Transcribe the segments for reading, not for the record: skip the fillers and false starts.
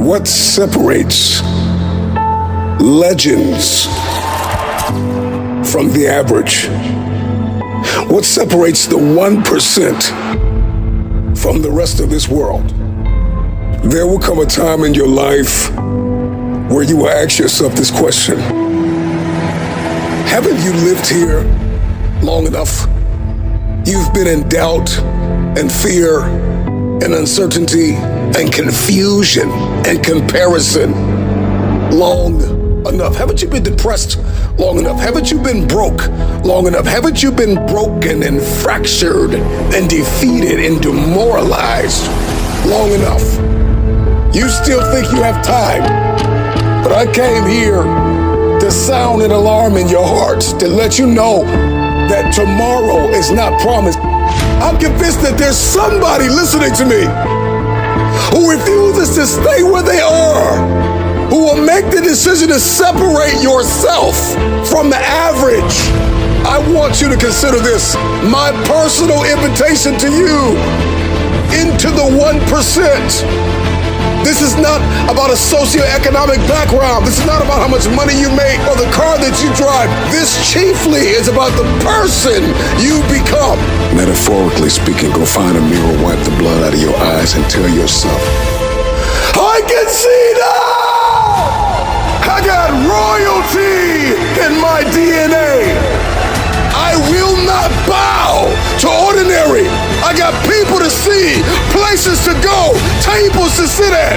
What separates legends from the average? What separates the 1% from the rest of this world? There will come a time in your life where you will ask yourself this question. Haven't you lived here long enough? You've been in doubt and fear and uncertainty and confusion and comparison long enough. Haven't you been depressed long enough? Haven't you been broke long enough? Haven't you been broken and fractured and defeated and demoralized long enough? You still think you have time, but I came here to sound an alarm in your hearts, to let you know that tomorrow is not promised. I'm convinced that there's somebody listening to me who refuses to stay where they are, who will make the decision to separate yourself from the average. I want you to consider this my personal invitation to you into the 1%. This is not about a socioeconomic background. This is not about how much money you make or the car that you drive. This chiefly is about the person you become. Metaphorically speaking, go find a mirror, wipe the blood out of your eyes, and tell yourself, I can see now! I got royalty in my DNA. I will not bow to ordinary. I got people to see, places to go, tables to sit at.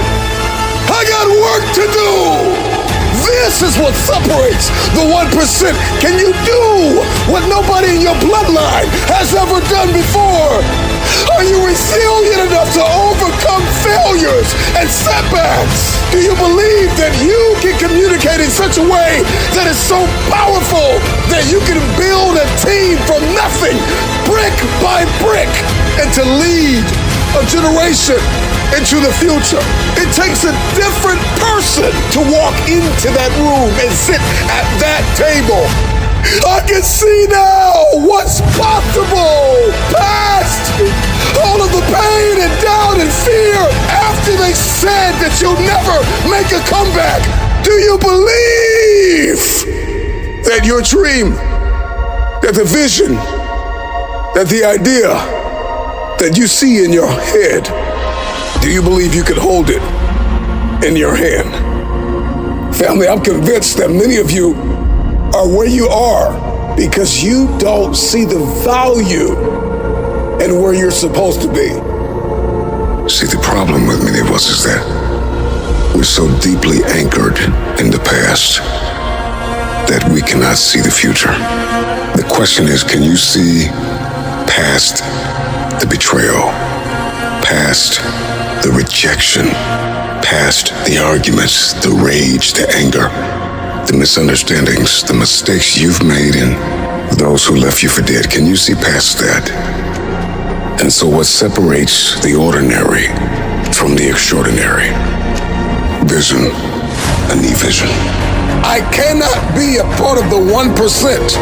I got work to do. This is what separates the 1%. Can you do what nobody in your bloodline has ever done before? Are you resilient enough to overcome failures and setbacks? Do you believe that you can communicate in such a way that is so powerful that you can build a team from nothing, brick by brick, and to lead a generation into the future? It takes a different person to walk into that room and sit at that table. I can see now what's possible. Past all of the pain and doubt and fear after they said that you'll never make a comeback. Do you believe that your dream, that the vision, that the idea that you see in your head, do you believe you could hold it in your hand? Family, I'm convinced that many of you are where you are because you don't see the value in where you're supposed to be. See, the problem with many of us is that we're so deeply anchored in the past that we cannot see the future. The question is, can you see past the betrayal, past the rejection, past the arguments, the rage, the anger, the misunderstandings, the mistakes you've made, and those who left you for dead? Can you see past that? And so what separates the ordinary from the extraordinary? Vision, a new vision. I cannot be a part of the 1%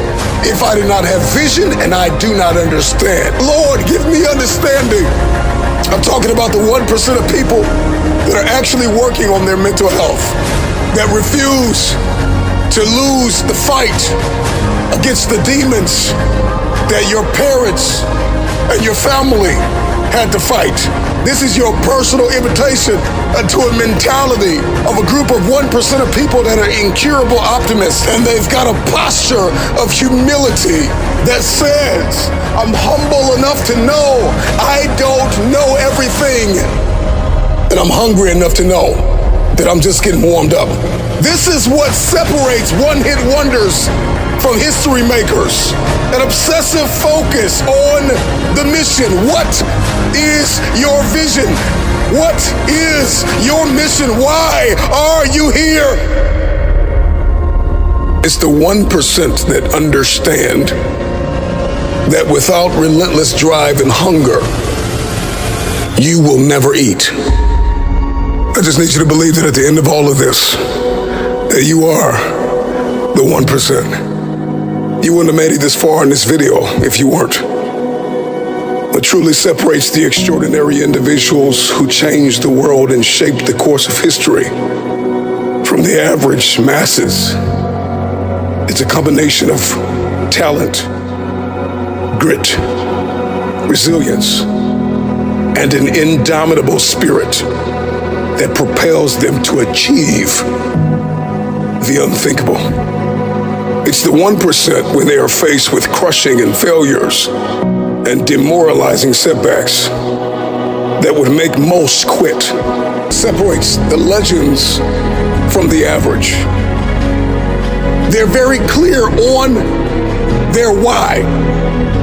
if I do not have vision and I do not understand. Lord, give me understanding. I'm talking about the 1% of people that are actually working on their mental health, that refuse to lose the fight against the demons that your parents and your family had to fight. This is your personal invitation to a mentality of a group of 1% of people that are incurable optimists, and they've got a posture of humility that says, I'm humble enough to know I don't know everything, and I'm hungry enough to know that I'm just getting warmed up. This is what separates one-hit wonders from history makers. An obsessive focus on the mission. What is your vision? What is your mission? Why are you here? It's the 1% that understand that without relentless drive and hunger, you will never eat. I just need you to believe that at the end of all of this, that you are the 1%. You wouldn't have made it this far in this video if you weren't. What truly separates the extraordinary individuals who changed the world and shaped the course of history from the average masses is a combination of talent, grit, resilience, and an indomitable spirit that propels them to achieve the unthinkable. It's the 1% when they are faced with crushing and failures and demoralizing setbacks that would make most quit. Separates the legends from the average. They're very clear on their why.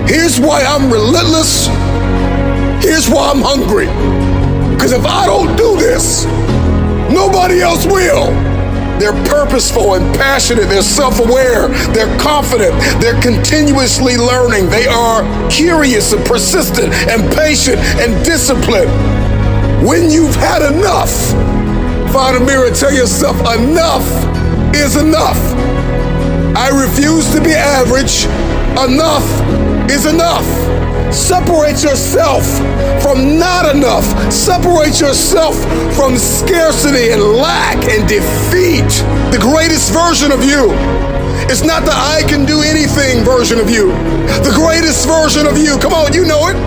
Here's why I'm relentless. Here's why I'm hungry. Because if I don't do this, nobody else will. They're purposeful and passionate. They're self-aware. They're confident. They're continuously learning. They are curious and persistent and patient and disciplined. When you've had enough, find a mirror and tell yourself, enough is enough. I refuse to be average. Enough is enough. Separate yourself from not enough. Separate yourself from scarcity and lack and defeat. The greatest version of you is not the I can do anything version of you. The greatest version of you, come on, you know it,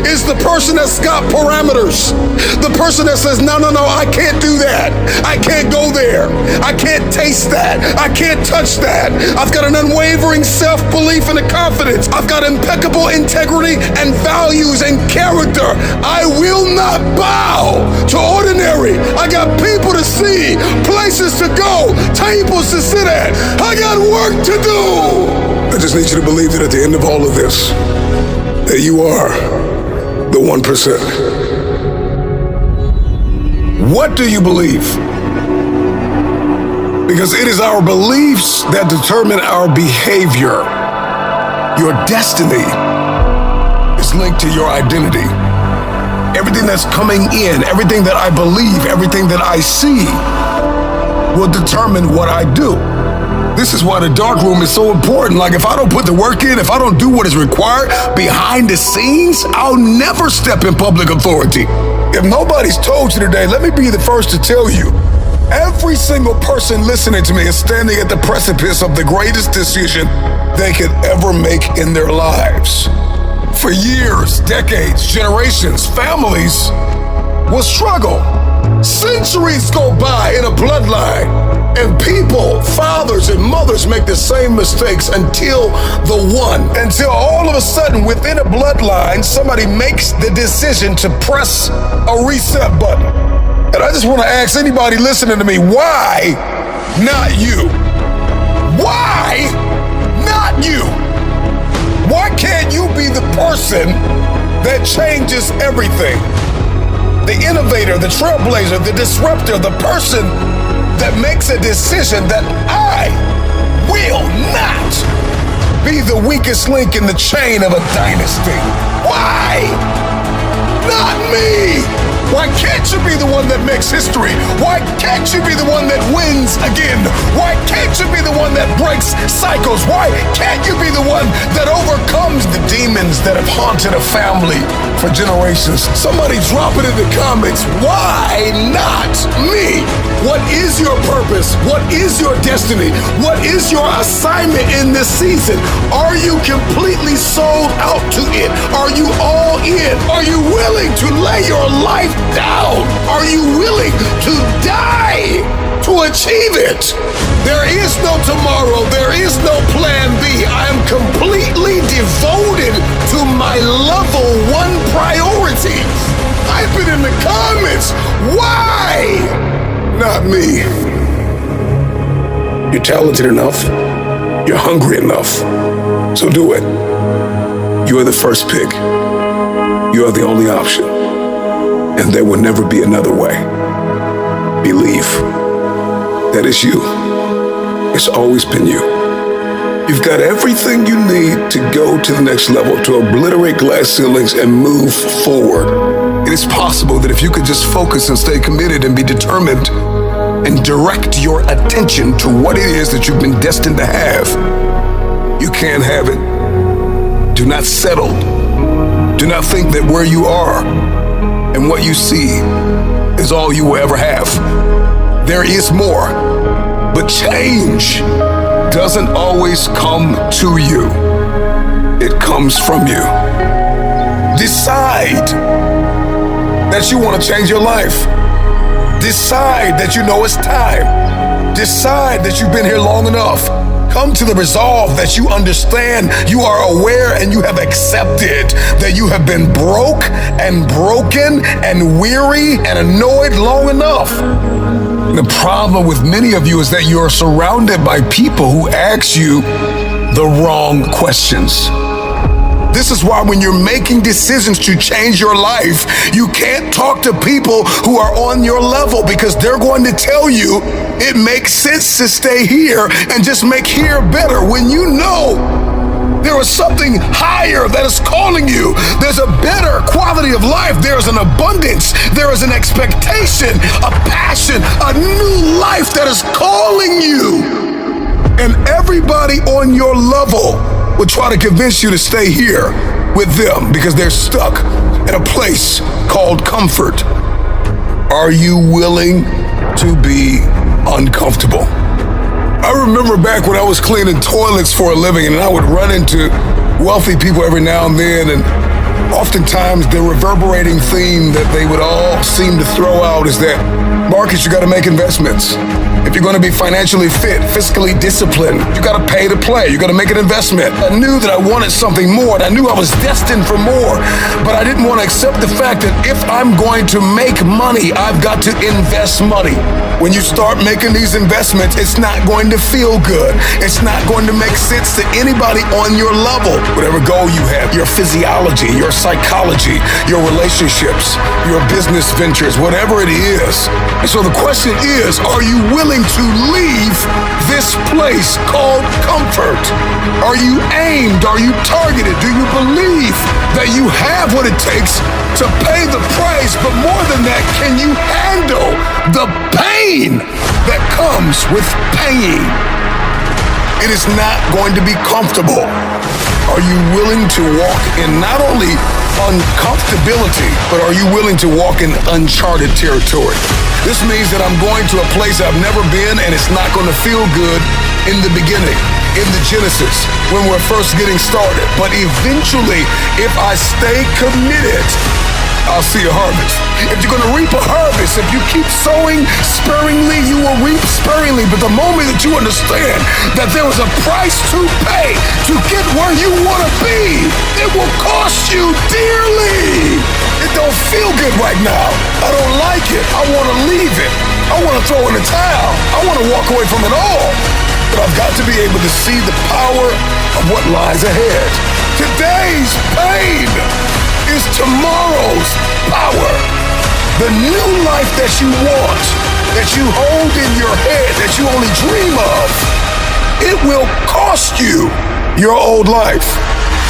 is the person that's got parameters. The person that says, no, I can't do that. I can't go there. I can't taste that. I can't touch that. I've got an unwavering self-belief and a confidence. I've got impeccable integrity and values and character. I will not bow to ordinary. I got people to see, places to go, tables to sit at. I got work to do. I just need you to believe that at the end of all of this, that you are the 1%. What do you believe? Because it is our beliefs that determine our behavior. Your destiny is linked to your identity. Everything that's coming in, everything that I believe, everything that I see will determine what I do. This is why the dark room is so important. Like, if I don't put the work in, if I don't do what is required behind the scenes, I'll never step in public authority. If nobody's told you today, let me be the first to tell you, every single person listening to me is standing at the precipice of the greatest decision they could ever make in their lives. For years, decades, generations, families will struggle. Centuries go by in a bloodline, and people, fathers and mothers, make the same mistakes until all of a sudden within a bloodline, somebody makes the decision to press a reset button. And I just want to ask anybody listening to me, why not you? Why not you? Why can't you be the person that changes everything? The innovator, the trailblazer, the disruptor, the person that makes a decision that I will not be the weakest link in the chain of a dynasty. Why not me? Why can't you be the one that makes history? Why can't you be the one that wins again? Why can't you be the one that breaks cycles? Why can't you be the one that overcomes the demons that have haunted a family for generations? Somebody drop it in the comments. Why not me? What is your purpose? What is your destiny? What is your assignment in this season? Are you completely sold out to it? Are you all in? Are you willing to lay your life down? Are you willing to die to achieve it? There is no tomorrow. There is no plan B. I am completely devoted to my level 1 priority. Type it in the comments. Why not me? You're talented enough. You're hungry enough. So do it. You are the first pick. You are the only option. And there will never be another way. Believe. That is you. It's always been you. You've got everything you need to go to the next level, to obliterate glass ceilings and move forward. It is possible that if you could just focus and stay committed and be determined and direct your attention to what it is that you've been destined to have, you can have it. Do not settle. Do not think that where you are and what you see is all you will ever have. There is more, but change doesn't always come to you. It comes from you. Decide that you want to change your life. Decide that you know it's time. Decide that you've been here long enough. Come to the resolve that you understand, you are aware, and you have accepted that you have been broke and broken and weary and annoyed long enough. The problem with many of you is that you are surrounded by people who ask you the wrong questions. This is why when you're making decisions to change your life, you can't talk to people who are on your level, because they're going to tell you it makes sense to stay here and just make here better, when you know there is something higher that is calling you. There's a better quality of life. There is an abundance. There is an expectation, a passion, a new life that is calling you. And everybody on your level will try to convince you to stay here with them because they're stuck in a place called comfort. Are you willing to be uncomfortable? I remember back when I was cleaning toilets for a living, and I would run into wealthy people every now and then, and oftentimes the reverberating theme that they would all seem to throw out is that, Marcus, you got to make investments. If you're going to be financially fit, fiscally disciplined, you got to pay to play. You got to make an investment. I knew that I wanted something more, and I knew I was destined for more, but I didn't want to accept the fact that if I'm going to make money, I've got to invest money. When you start making these investments, it's not going to feel good. It's not going to make sense to anybody on your level. Whatever goal you have, your physiology, your psychology, your relationships, your business ventures, whatever it is. And so the question is, are you willing to leave this place called comfort? Are you aimed? Are you targeted? Do you believe that you have what it takes to pay the price? But more than that, can you handle the pain that comes with paying? It is not going to be comfortable. Are you willing to walk in not only uncomfortability, but are you willing to walk in uncharted territory? This means that I'm going to a place I've never been, and it's not going to feel good in the beginning, in the genesis, when we're first getting started. But eventually, if I stay committed, I'll see a harvest. If you're going to reap a harvest, if you keep sowing sparingly, you will reap sparingly. But the moment that you understand that there is a price to pay to get where you want to be, it will cost you dearly. It don't feel good right now. I don't like it. I want to leave it. I want to throw in the towel. I want to walk away from it all. But I've got to be able to see the power of what lies ahead. Today's pain is tomorrow's power. The new life that you want, that you hold in your head, that you only dream of, it will cost you your old life.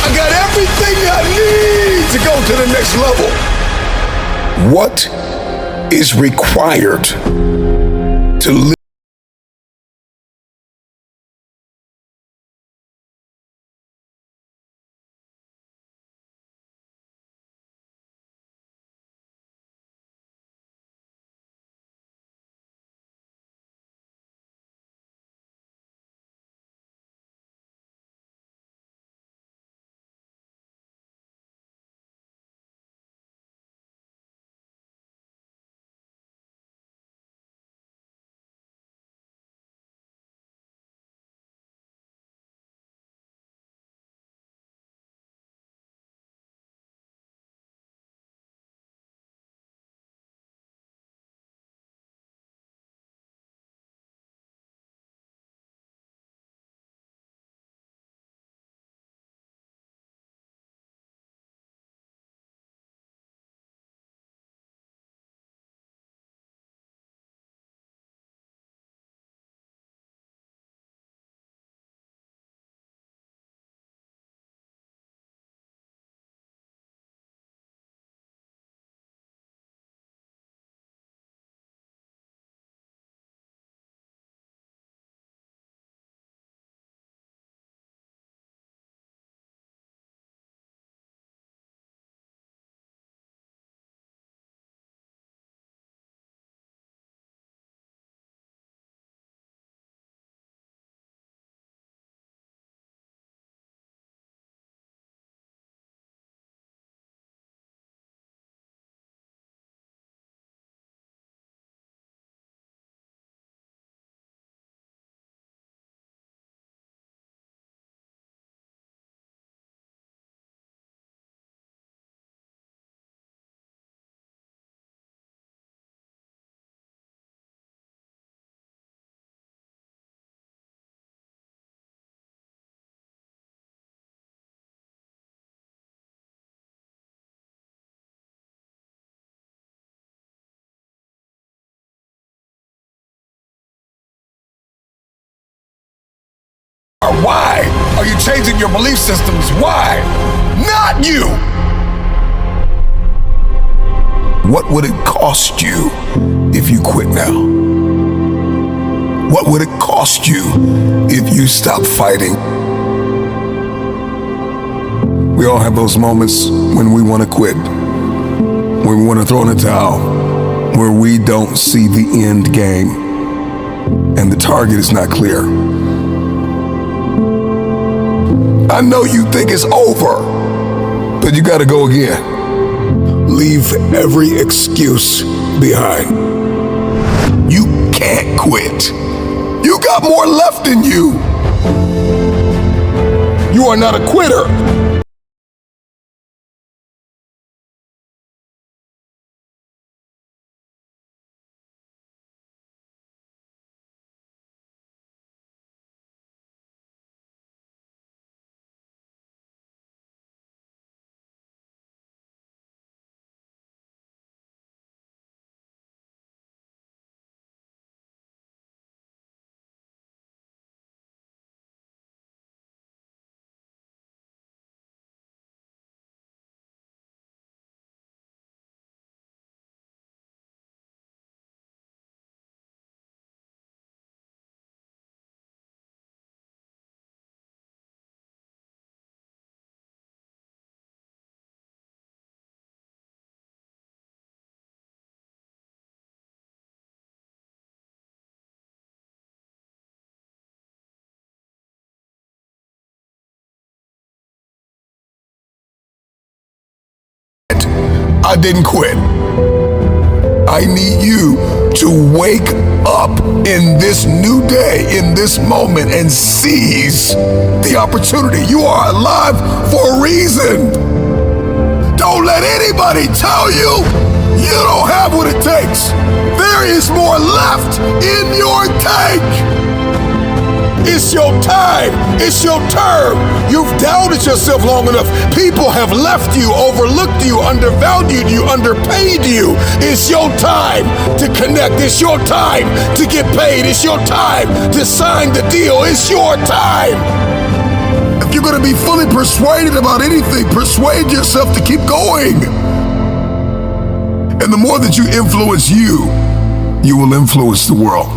I got everything I need to go to the next level. What is required to live? Why are you changing your belief systems? Why? Not you! What would it cost you if you quit now? What would it cost you if you stop fighting? We all have those moments when we want to quit, when we want to throw in the towel, where we don't see the end game and the target is not clear. I know you think it's over, but you gotta go again. Leave every excuse behind. You can't quit. You got more left in you. You are not a quitter. I didn't quit. I need you to wake up in this new day, in this moment, and seize the opportunity. You are alive for a reason. Don't let anybody tell you you don't have what it takes. There is more left in your tank. It's your time. It's your term. You've doubted yourself long enough. People have left you, overlooked you, undervalued you, underpaid you. It's your time to connect. It's your time to get paid. It's your time to sign the deal. It's your time. If you're going to be fully persuaded about anything, persuade yourself to keep going. And the more that you influence you will influence the world.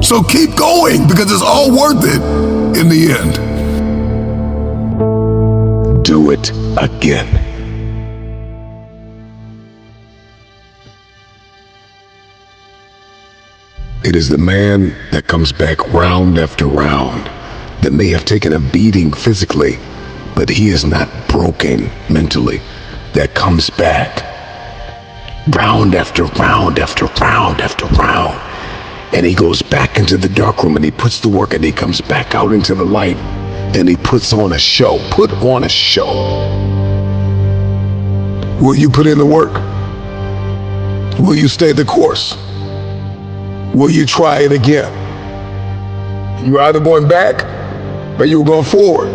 So keep going, because it's all worth it in the end. Do it again. It is the man that comes back round after round that may have taken a beating physically, but he is not broken mentally, that comes back round after round after round after round. And he goes back into the dark room and he puts the work, and he comes back out into the light and he puts on a show. Put on a show. Will you put in the work? Will you stay the course? Will you try it again? You're either going back or you're going forward.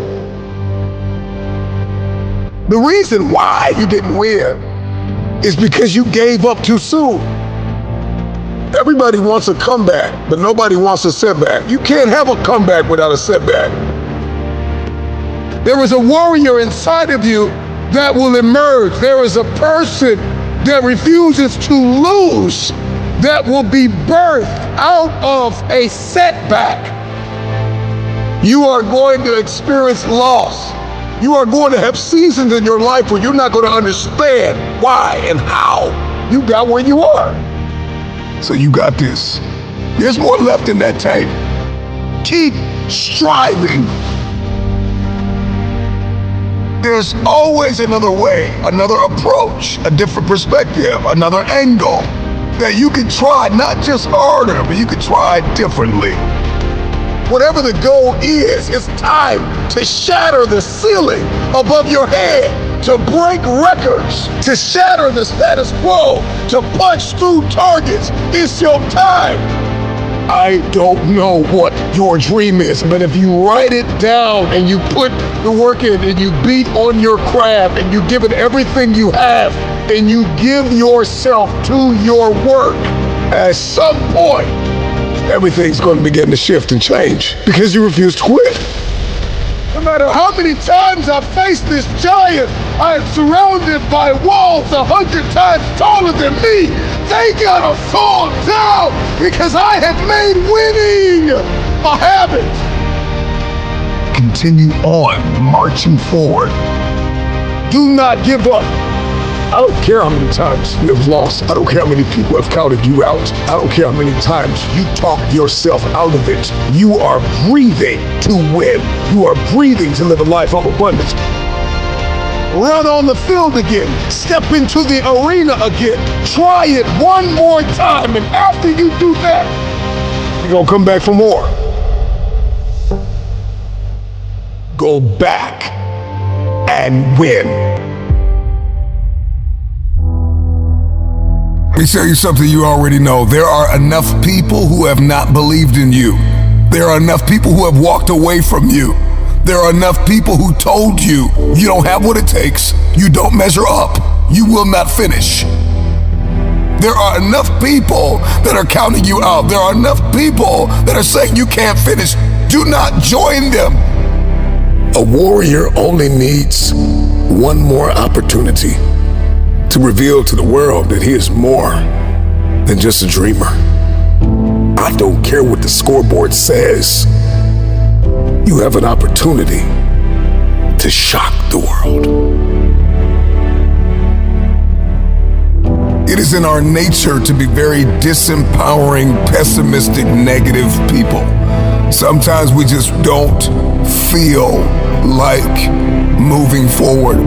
The reason why you didn't win is because you gave up too soon. Everybody wants a comeback, but nobody wants a setback. You can't have a comeback without a setback. There is a warrior inside of you that will emerge. There is a person that refuses to lose, that will be birthed out of a setback. You are going to experience loss. You are going to have seasons in your life where you're not going to understand why and how you got where you are. So you got this. There's more left in that tank. Keep striving. There's always another way, another approach, a different perspective, another angle that you can try, not just harder, but you can try differently. Whatever the goal is, it's time to shatter the ceiling above your head, to break records, to shatter the status quo, to punch through targets. It's your time. I don't know what your dream is, but if you write it down and you put the work in and you beat on your craft and you give it everything you have and you give yourself to your work, at some point, everything's going to begin to shift and change because you refuse to quit. No matter how many times I faced this giant, I am surrounded by walls 100 times taller than me. They gotta fall down because I have made winning a habit. Continue on marching forward. Do not give up. I don't care how many times you have lost. I don't care how many people have counted you out. I don't care how many times you talked yourself out of it. You are breathing to win. You are breathing to live a life of abundance. Run on the field again. Step into the arena again. Try it one more time, and after you do that, you're gonna come back for more. Go back and win. Let me tell you something you already know. There are enough people who have not believed in you. There are enough people who have walked away from you. There are enough people who told you you don't have what it takes, you don't measure up, you will not finish. There are enough people that are counting you out. There are enough people that are saying you can't finish. Do not join them. A warrior only needs one more opportunity to reveal to the world that he is more than just a dreamer. I don't care what the scoreboard says. You have an opportunity to shock the world. It is in our nature to be very disempowering, pessimistic, negative people. Sometimes we just don't feel like moving forward.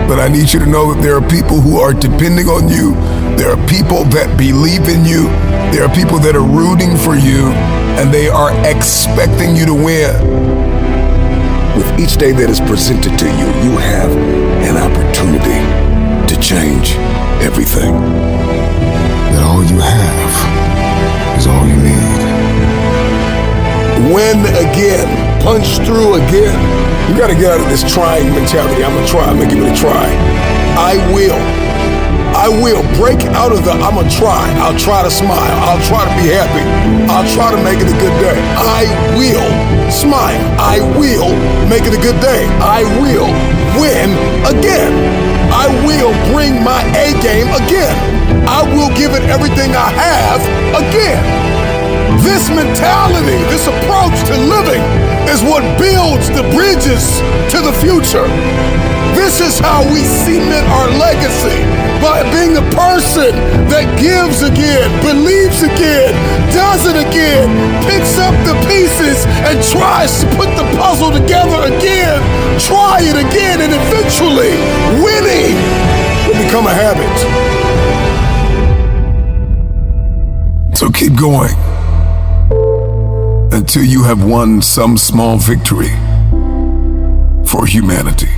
But I need you to know that there are people who are depending on you. There are people that believe in you. There are people that are rooting for you, and they are expecting you to win. With each day that is presented to you, you have an opportunity to change everything. That all you have is all you need. Win again. Punch through again. You gotta get out of this trying mentality. I'm gonna try, I'm gonna give it a try. I will break out of the I'm gonna try. I'll try to smile. I'll try to be happy. I'll try to make it a good day. I will smile. I will make it a good day. I will win again. I will bring my A game again. I will give it everything I have again. This mentality, this approach to living is what builds the bridges to the future. This is how we cement our legacy, by being the person that gives again, believes again, does it again, picks up the pieces and tries to put the puzzle together again, try it again, and eventually winning will become a habit. So keep going until you have won some small victory for humanity.